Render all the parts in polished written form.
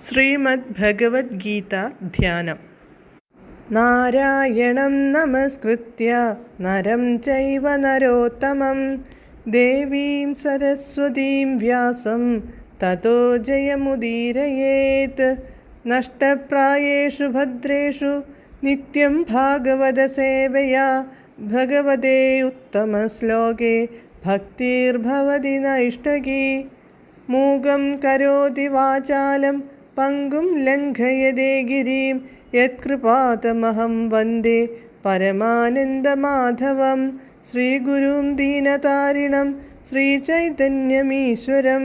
ശ്രീമദ് ഭഗവത്ഗീത ധ്യാനം. നാരായണം നമസ്കൃത്യ നരം ചൈവ നരോത്തമം ദേവീം സരസ്വതീം വ്യാസം തതോ ജയമുദീരയേത്. നഷ്ടപ്രായേഷു ഭദ്രേഷു നിത്യം ഭാഗവത സേവയാ ഭഗവതേ ഉത്തമശ്ലോകേ ഭക്തിർഭവതി നൈഷ്ടകീ. മൂകം കരോതി വാചാലം പങ്കും ലംഘയതേ ഗിരിം യത്കൃപാതമഹം വന്ദേ പരമാനന്ദമാധവം. ശ്രീഗുരും ദീനതാരിണം ശ്രീചൈതന്യമീശ്വരം.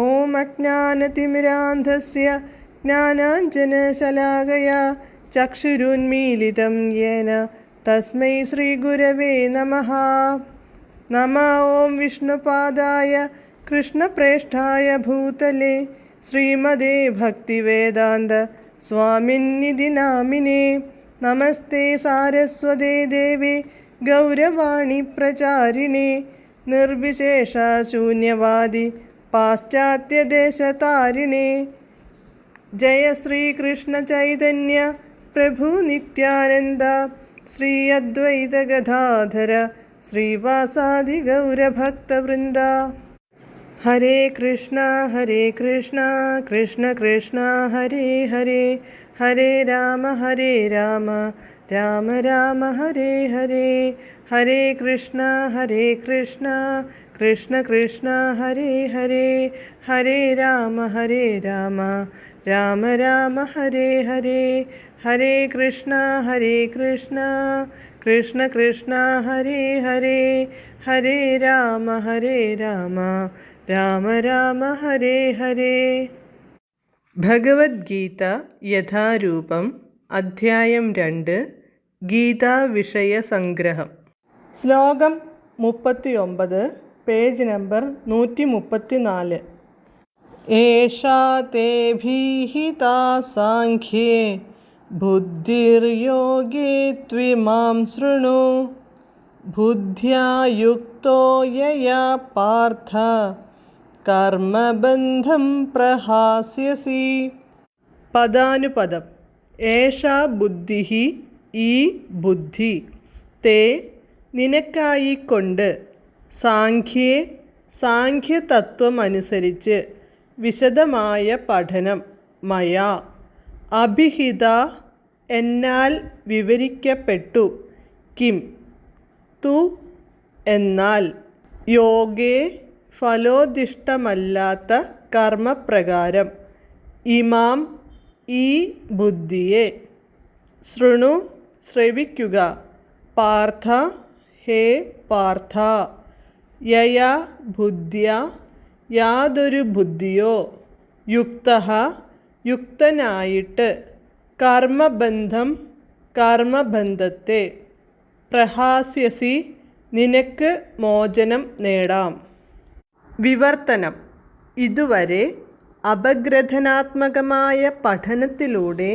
ഓം അജ്ഞാനതിമിരാന്ധസ്യ ജ്ഞാനാഞ്ജനശലാകയാ ചക്ഷുരുന്മീലിതം യേന തസ്മൈ ശ്രീഗുരവേ നമഃ. നമഃ ഓം വിഷ്ണുപാദായ കൃഷ്ണപ്രേഷ്ഠായ ഭൂതലേ ശ്രീമദേ ഭക്തിവേദാന്ത സ്വാമിന്നിധി നാമിനേ. നമസ്തേ സാരസ്വതേ ദേവേ ഗൗരവാണി പ്രചാരിണേ നിർവിശേഷ ശൂന്യവാദി പാശ്ചാത്യദേശതാരിണേ. ജയ ശ്രീകൃഷ്ണ ചൈതന്യ പ്രഭു നിത്യാനന്ദ ശ്രീ അദ്വൈത ഗദാധര ശ്രീവാസാദി ഗൗരഭക്തവൃന്ദ. ഹരേ കൃഷ്ണ കൃഷ്ണ കൃഷ്ണ ഹരേ ഹരേ, ഹരേ രാമ രാമ രാമ ഹരേ ഹരേ. ഹരേ കൃഷ്ണ കൃഷ്ണ കൃഷ്ണ ഹരേ ഹരേ, ഹരേ രാമ രാമ രാമ ഹരേ ഹരേ. ഹരേ കൃഷ്ണ കൃഷ്ണ ഹരേ ഹരേ, ഹരേ രാമ രാമ രാമ ഹരേ ഹരേ. ഭഗവത്ഗീത യഥാരൂപം അധ്യായം 2 ഗീതാവിഷയ സംഗ്രഹം. ശ്ലോകം 39, പേജ് നമ്പർ 134. ഏഷാ തേ ഭീഹിതാ സാഖ്യേ ബുദ്ധിർയോഗേ ത്വിമാം ശൃണു ബുദ്ധ്യാ യുക്തോ യയാ പാർത്ഥ കർമ്മബന്ധം പ്രഹാസ്യസി. പദാനുപദം. ഏഷാ ബുദ്ധിഃ, ഈ ബുദ്ധി, തേ നിനക്കായിക്കൊണ്ട്, സാഖ്യേ സാഖ്യതത്വമനുസരിച്ച് വിശദമായ പഠനം, മയാ അഭിഹിത എന്നാൽ വിവരിക്കപ്പെട്ടു, കിം തു എന്നാൽ, യോഗേ ഫലോദിഷ്ടമല്ലാത്ത കർമ്മപ്രകാരം, ഇമാം ഈ ബുദ്ധിയെ, ശൃണു ശ്രവിക്കുക, പാർത്ഥ ഹേ പാർത്ഥ, യയാ ബുദ്ധ്യ യാതൊരു ബുദ്ധിയോ, യുക്തഃ യുക്തനായിട്ട്, കർമ്മബന്ധം കർമ്മബന്ധത്തെ, പ്രഹാസ്യസി നിനക്ക് മോചനം നേടാം. വിവർത്തനം. ഇതുവരെ അപഗ്രഥനാത്മകമായ പഠനത്തിലൂടെ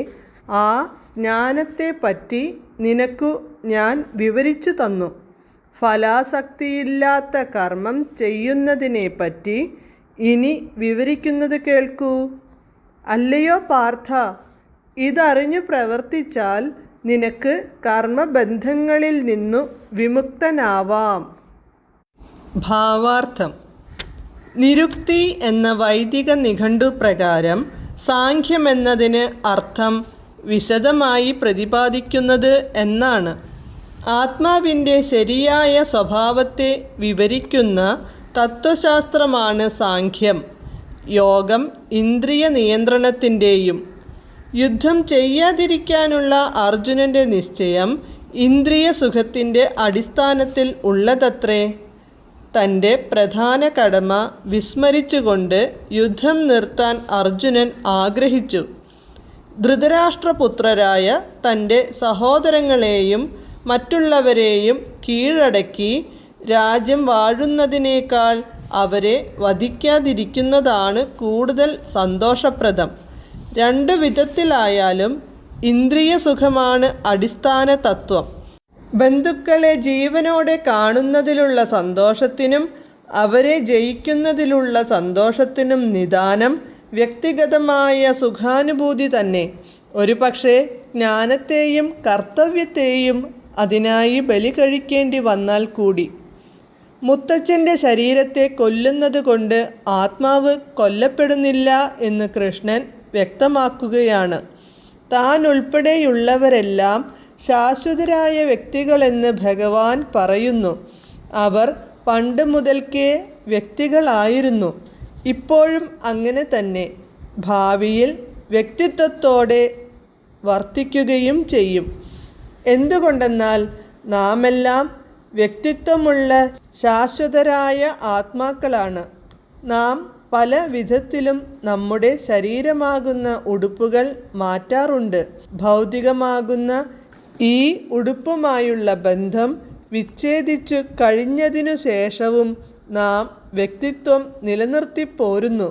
ആ ജ്ഞാനത്തെപ്പറ്റി നിനക്കു ഞാൻ വിവരിച്ചു തന്നു. ഫലാസക്തിയില്ലാത്ത കർമ്മം ചെയ്യുന്നതിനെപ്പറ്റി ഇനി വിവരിക്കുന്നത് കേൾക്കൂ. അല്ലയോ പാർത്ഥ, ഇതറിഞ്ഞു പ്രവർത്തിച്ചാൽ നിനക്ക് കർമ്മബന്ധങ്ങളിൽ നിന്നു വിമുക്തനാവാം. ഭാവാർത്ഥം. നിരുക്തി എന്ന വൈദിക നിഘണ്ടു പ്രകാരം സാഖ്യമെന്നതിന് അർത്ഥം വിശദമായി പ്രതിപാദിക്കുന്നത് എന്നാണ്. ആത്മാവിൻ്റെ ശരിയായ സ്വഭാവത്തെ വിവരിക്കുന്ന തത്വശാസ്ത്രമാണ് സാഖ്യം. യോഗം ഇന്ദ്രിയ നിയന്ത്രണത്തിൻ്റെയും യുദ്ധം ചെയ്യാതിരിക്കാനുള്ള അർജുനൻ്റെ നിശ്ചയം ഇന്ദ്രിയ സുഖത്തിൻ്റെ അടിസ്ഥാനത്തിൽ ഉള്ളതത്രേ. തൻ്റെ പ്രധാന കടമ വിസ്മരിച്ചുകൊണ്ട് യുദ്ധം നിർത്താൻ അർജുനൻ ആഗ്രഹിച്ചു. ധൃതരാഷ്ട്രപുത്രരായ തൻ്റെ സഹോദരങ്ങളെയും മറ്റുള്ളവരെയും കീഴടക്കി രാജ്യം വാഴുന്നതിനേക്കാൾ അവരെ വധിക്കാതിരിക്കുന്നതാണ് കൂടുതൽ സന്തോഷപ്രദം. രണ്ടു വിധത്തിലായാലും ഇന്ദ്രിയ സുഖമാണ് അടിസ്ഥാന തത്വം. ബന്ധുക്കളെ ജീവനോടെ കാണുന്നതിലുള്ള സന്തോഷത്തിനും അവരെ ജയിക്കുന്നതിലുള്ള സന്തോഷത്തിനും നിദാനം വ്യക്തിഗതമായ സുഖാനുഭൂതി തന്നെ. ഒരു പക്ഷേ ജ്ഞാനത്തെയും കർത്തവ്യത്തെയും അതിനായി ബലി കഴിക്കേണ്ടി വന്നാൽ കൂടി. മുത്തച്ഛൻ്റെ ശരീരത്തെ കൊല്ലുന്നത് കൊണ്ട് ആത്മാവ് കൊല്ലപ്പെടുന്നില്ല എന്ന് കൃഷ്ണൻ വ്യക്തമാക്കുകയാണ്. താൻ ഉൾപ്പെടെയുള്ളവരെല്ലാം ശാശ്വതരായ വ്യക്തികളെന്ന് ഭഗവാൻ പറയുന്നു. അവർ പണ്ട് മുതൽക്കേ വ്യക്തികളായിരുന്നു, ഇപ്പോഴും അങ്ങനെ തന്നെ, ഭാവിയിൽ വ്യക്തിത്വത്തോടെ വർത്തിക്കുകയും ചെയ്യും. എന്തുകൊണ്ടെന്നാൽ നാമെല്ലാം വ്യക്തിത്വമുള്ള ശാശ്വതരായ ആത്മാക്കളാണ്. നാം പല വിധത്തിലും നമ്മുടെ ശരീരമാകുന്ന ഉടുപ്പുകൾ മാറ്റാറുണ്ട്. ഭൗതികമാകുന്ന ഈ ഉടുപ്പുമായുള്ള ബന്ധം വിച്ഛേദിച്ചു കഴിഞ്ഞതിനു ശേഷവും നാം വ്യക്തിത്വം നിലനിർത്തിപ്പോരുന്നു.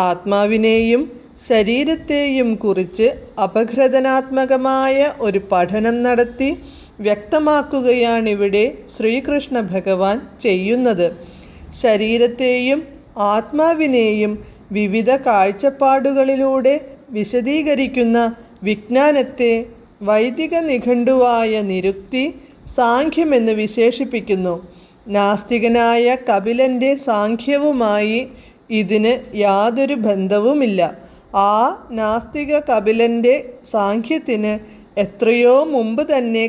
ആത്മാവിനെയും ശരീരത്തെയും കുറിച്ച് അപഗ്രഥനാത്മകമായ ഒരു പഠനം നടത്തി വ്യക്തമാക്കുകയാണിവിടെ ശ്രീകൃഷ്ണ ഭഗവാൻ ചെയ്യുന്നത്. ശരീരത്തെയും ആത്മാവിനെയും വിവിധ കാഴ്ചപ്പാടുകളിലൂടെ വിശദീകരിക്കുന്ന വിജ്ഞാനത്തെ വൈദിക നിഘണ്ടുവായ നിരുക്തി സാഖ്യമെന്ന് വിശേഷിപ്പിക്കുന്നു. നാസ്തികനായ കപിലൻ്റെ സാഖ്യവുമായി ഇതിന് യാതൊരു ബന്ധവുമില്ല. ആ നാസ്തിക കപിലൻ്റെ സാഖ്യത്തിന് എത്രയോ മുമ്പ് തന്നെ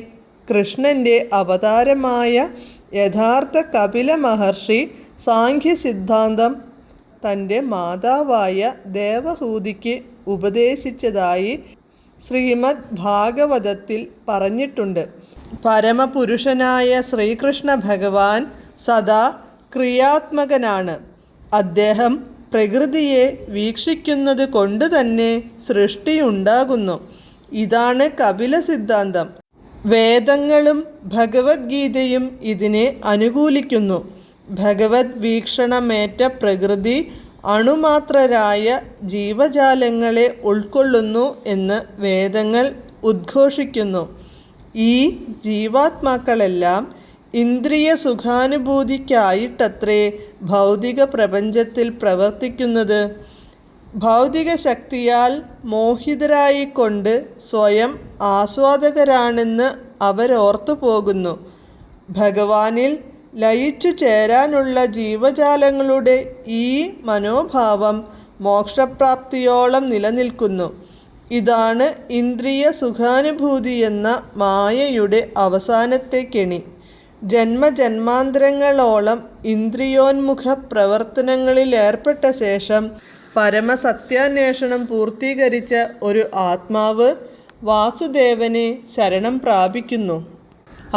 കൃഷ്ണൻ്റെ അവതാരമായ യഥാർത്ഥ കപില മഹർഷി സാഖ്യ സിദ്ധാന്തം തൻ്റെ മാതാവായ ദേവഹൂതിക്ക് ഉപദേശിച്ചതായി ശ്രീമദ് ഭാഗവതത്തിൽ പറഞ്ഞിട്ടുണ്ട്. പരമപുരുഷനായ ശ്രീകൃഷ്ണ ഭഗവാൻ സദാ ക്രിയാത്മകനാണ്. അദ്ദേഹം പ്രകൃതിയെ വീക്ഷിക്കുന്നത് കൊണ്ട് തന്നെ സൃഷ്ടിയുണ്ടാകുന്നു. ഇതാണ് കപില സിദ്ധാന്തം. വേദങ്ങളും ഭഗവത്ഗീതയും ഇതിനെ അനുകൂലിക്കുന്നു. ഭഗവത് വീക്ഷണമേറ്റ പ്രകൃതി അണുമാത്രരായ ജീവജാലങ്ങളെ ഉൾക്കൊള്ളുന്നു എന്ന് വേദങ്ങൾ ഉദ്ഘോഷിക്കുന്നു. ഈ ജീവാത്മാക്കളെല്ലാം ഇന്ദ്രിയ സുഖാനുഭൂതിക്കായിട്ടത്രേ ഭൗതിക പ്രപഞ്ചത്തിൽ പ്രവർത്തിക്കുന്നത്. ഭൗതിക ശക്തിയാൽ മോഹിതരായിക്കൊണ്ട് സ്വയം ആസ്വാദകരാണെന്ന് അവരോർത്തു പോകുന്നു. ഭഗവാനിൽ ലയിച്ചു ചേരാനുള്ള ജീവജാലങ്ങളുടെ ഈ മനോഭാവം മോക്ഷപ്രാപ്തിയോളം നിലനിൽക്കുന്നു. ഇതാണ് ഇന്ദ്രിയ സുഖാനുഭൂതി എന്ന മായയുടെ അവസാനത്തെ കെണി. ജന്മജന്മാന്തരങ്ങളോളം ഇന്ദ്രിയോന്മുഖ പ്രവർത്തനങ്ങളിലേർപ്പെട്ട ശേഷം പരമസത്യാന്വേഷണം പൂർത്തീകരിച്ച ഒരു ആത്മാവ് വാസുദേവനെ ശരണം പ്രാപിക്കുന്നു.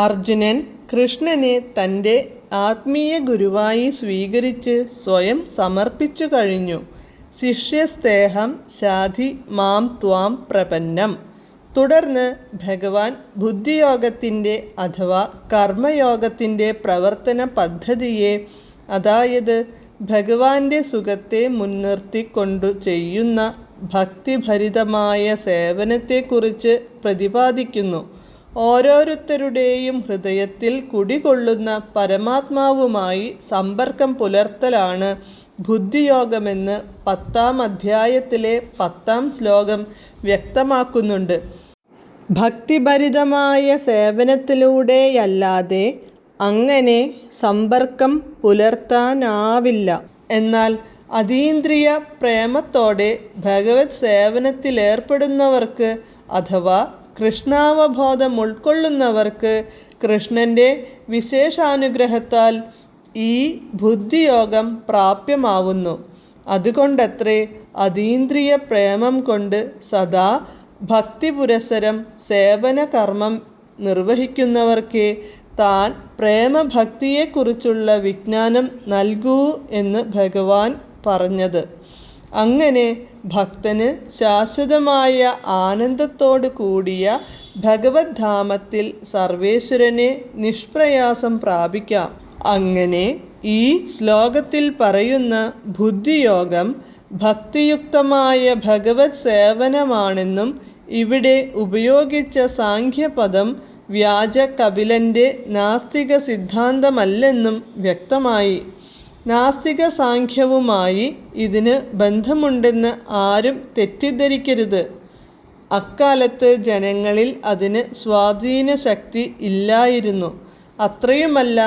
അർജുനൻ കൃഷ്ണനെ തൻ്റെ ആത്മീയ ഗുരുവായി സ്വീകരിച്ച് സ്വയം സമർപ്പിച്ചു കഴിഞ്ഞു. ശിഷ്യസ്തേഹം ശാധി മാം ത്വാം പ്രപന്നം. തുടർന്ന് ഭഗവാൻ ബുദ്ധിയോഗത്തിൻ്റെ അഥവാ കർമ്മയോഗത്തിൻ്റെ പ്രവർത്തന പദ്ധതിയെ, അതായത് ഭഗവാന്റെ സുഖത്തെ മുൻനിർത്തിക്കൊണ്ടു ചെയ്യുന്ന ഭക്തിഭരിതമായ സേവനത്തെക്കുറിച്ച് പ്രതിപാദിക്കുന്നു. ഓരോരുത്തരുടെയും ഹൃദയത്തിൽ കുടികൊള്ളുന്ന പരമാത്മാവുമായി സമ്പർക്കം പുലർത്തലാണ് ബുദ്ധിയോഗമെന്ന് 10-ാം അധ്യായത്തിലെ 10-ാം ശ്ലോകം വ്യക്തമാക്കുന്നുണ്ട്. ഭക്തിഭരിതമായ സേവനത്തിലൂടെയല്ലാതെ അങ്ങനെ സമ്പർക്കം പുലർത്താനാവില്ല. എന്നാൽ അതീന്ദ്രിയ പ്രേമത്തോടെ ഭഗവത് സേവനത്തിലേർപ്പെടുന്നവർക്ക് അഥവാ കൃഷ്ണാവബോധം ഉൾക്കൊള്ളുന്നവർക്ക് കൃഷ്ണൻ്റെ വിശേഷാനുഗ്രഹത്താൽ ഈ ബുദ്ധിയോഗം പ്രാപ്യമാവുന്നു. അതുകൊണ്ടത്രേ അതീന്ദ്രിയ പ്രേമം കൊണ്ട് സദാ ഭക്തിപുരസരം സേവനകർമ്മം നിർവഹിക്കുന്നവർക്കേ താൻ പ്രേമഭക്തിയെക്കുറിച്ചുള്ള വിജ്ഞാനം നൽകൂ എന്ന് ഭഗവാൻ പറഞ്ഞത്. അങ്ങനെ ഭക്തന് ശാശ്വതമായ ആനന്ദത്തോടു കൂടിയ ഭഗവത് ധാമത്തിൽ സർവേശ്വരനെ നിഷ്പ്രയാസം പ്രാപിക്കാം. അങ്ങനെ ഈ ശ്ലോകത്തിൽ പറയുന്ന ബുദ്ധിയോഗം ഭക്തിയുക്തമായ ഭഗവത് സേവനമാണെന്നും ഇവിടെ ഉപയോഗിച്ച സാഖ്യപദം വ്യാജ കപിലൻ്റെ നാസ്തിക സിദ്ധാന്തമല്ലെന്നും വ്യക്തമായി. നാസ്തിക സാഖ്യവുമായി ഇതിന് ബന്ധമുണ്ടെന്ന് ആരും തെറ്റിദ്ധരിക്കരുത്. അക്കാലത്ത് ജനങ്ങളിൽ അതിന് സ്വാധീന ശക്തി ഇല്ലായിരുന്നു. അത്രയുമല്ല,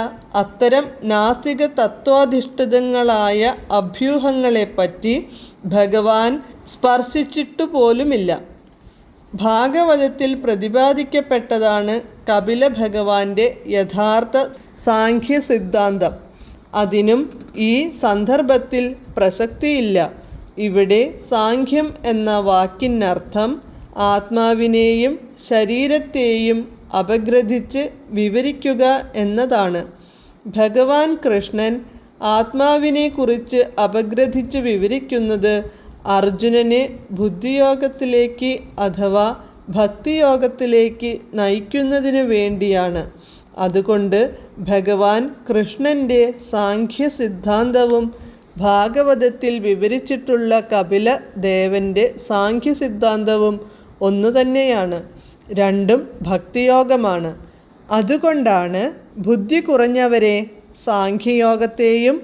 അത്തരം നാസ്തിക തത്വാധിഷ്ഠിതങ്ങളായ അഭ്യൂഹങ്ങളെപ്പറ്റി ഭഗവാൻ സ്പർശിച്ചിട്ടുപോലുമില്ല. ഭാഗവതത്തിൽ പ്രതിപാദിക്കപ്പെട്ടതാണ് കപില ഭഗവാന്റെ യഥാർത്ഥ സാഖ്യ സിദ്ധാന്തം. അതിനും ഈ സന്ദർഭത്തിൽ പ്രസക്തിയില്ല. ഇവിടെ സാഖ്യം എന്ന വാക്കിനർത്ഥം ആത്മാവിനെയും ശരീരത്തെയും അപഗ്രഥിച്ച് വിവരിക്കുക എന്നതാണ്. ഭഗവാൻ കൃഷ്ണൻ ആത്മാവിനെക്കുറിച്ച് അപഗ്രഥിച്ച് വിവരിക്കുന്നത് അർജുനനെ ബുദ്ധിയോഗത്തിലേക്ക് അഥവാ ഭക്തിയോഗത്തിലേക്ക് നയിക്കുന്നതിനു വേണ്ടിയാണ്. അതുകൊണ്ട് ഭഗവാൻ കൃഷ്ണൻ്റെ സാഖ്യ സിദ്ധാന്തവും ഭാഗവതത്തിൽ വിവരിച്ചിട്ടുള്ള കപില ദേവൻ്റെ സാഖ്യ സിദ്ധാന്തവും ഒന്നുതന്നെയാണ്. രണ്ടും ഭക്തിയോഗമാണ്. അതുകൊണ്ടാണ് ബുദ്ധി കുറഞ്ഞവരെ സാഖ്യയോഗത്തെയും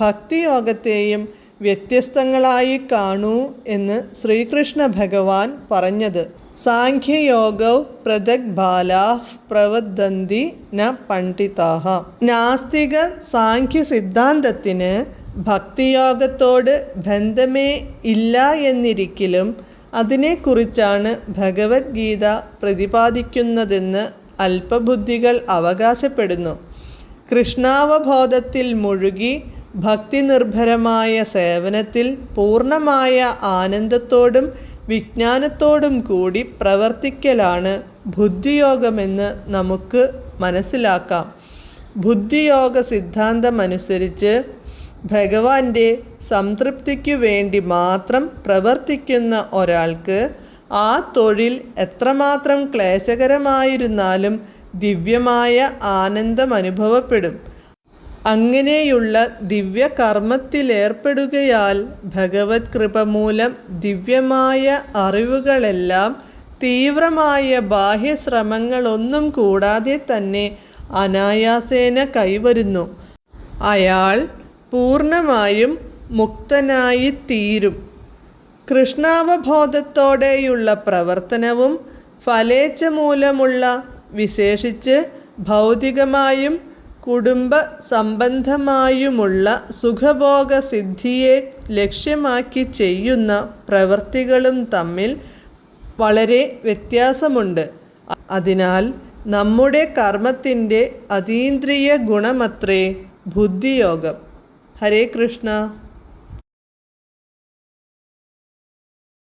ഭക്തിയോഗത്തെയും വ്യത്യസ്തങ്ങളായി കാണൂ എന്ന് ശ്രീകൃഷ്ണ ഭഗവാൻ പറഞ്ഞത്. സാഖ്യയോഗൗ പൃഥക് ബാലാഃ പ്രവദന്തി ന പണ്ഡിതാഃ. നാസ്തിക സാഖ്യ സിദ്ധാന്തത്തിന് ഭക്തിയോഗത്തോട് ബന്ധമേ ഇല്ല എന്നിരിക്കലും അതിനെക്കുറിച്ചാണ് ഭഗവത്ഗീത പ്രതിപാദിക്കുന്നതെന്ന് അല്പബുദ്ധികൾ അവകാശപ്പെടുന്നു. കൃഷ്ണാവബോധത്തിൽ മുഴുകി ഭക്തിനിർഭരമായ സേവനത്തിൽ പൂർണ്ണമായ ആനന്ദത്തോടും വിജ്ഞാനത്തോടും കൂടി പ്രവർത്തിക്കലാണ് ബുദ്ധിയോഗമെന്ന് നമുക്ക് മനസ്സിലാക്കാം. ബുദ്ധിയോഗ സിദ്ധാന്തമനുസരിച്ച് ഭഗവാന്റെ സംതൃപ്തിക്കു വേണ്ടി മാത്രം പ്രവർത്തിക്കുന്ന ഒരാൾക്ക് ആ തൊഴിൽ എത്രമാത്രം ക്ലേശകരമായിരുന്നാലും ദിവ്യമായ ആനന്ദം അനുഭവപ്പെടും. അങ്ങനെയുള്ള ദിവ്യകർമ്മത്തിലേർപ്പെടുകയാൽ ഭഗവത് കൃപ മൂലം ദിവ്യമായ അറിവുകളെല്ലാം തീവ്രമായ ബാഹ്യശ്രമങ്ങളൊന്നും കൂടാതെ തന്നെ അനായാസേന കൈവരുന്നു. അയാൾ പൂർണ്ണമായും മുക്തനായിത്തീരും. കൃഷ്ണാവബോധത്തോടെയുള്ള പ്രവർത്തനവും ഫലേച്ഛ മൂലമുള്ള വിശേഷിച്ച് ഭൗതികമായും കുടുംബ സംബന്ധമായുമുള്ള സുഖഭോഗ സിദ്ധിയെ ലക്ഷ്യമാക്കി ചെയ്യുന്ന പ്രവൃത്തികളും തമ്മിൽ വളരെ വ്യത്യാസമുണ്ട്. അതിനാൽ നമ്മുടെ കർമ്മത്തിൻ്റെ അതീന്ദ്രിയ ഗുണമത്രേ ബുദ്ധിയോഗം. ഹരേ കൃഷ്ണ.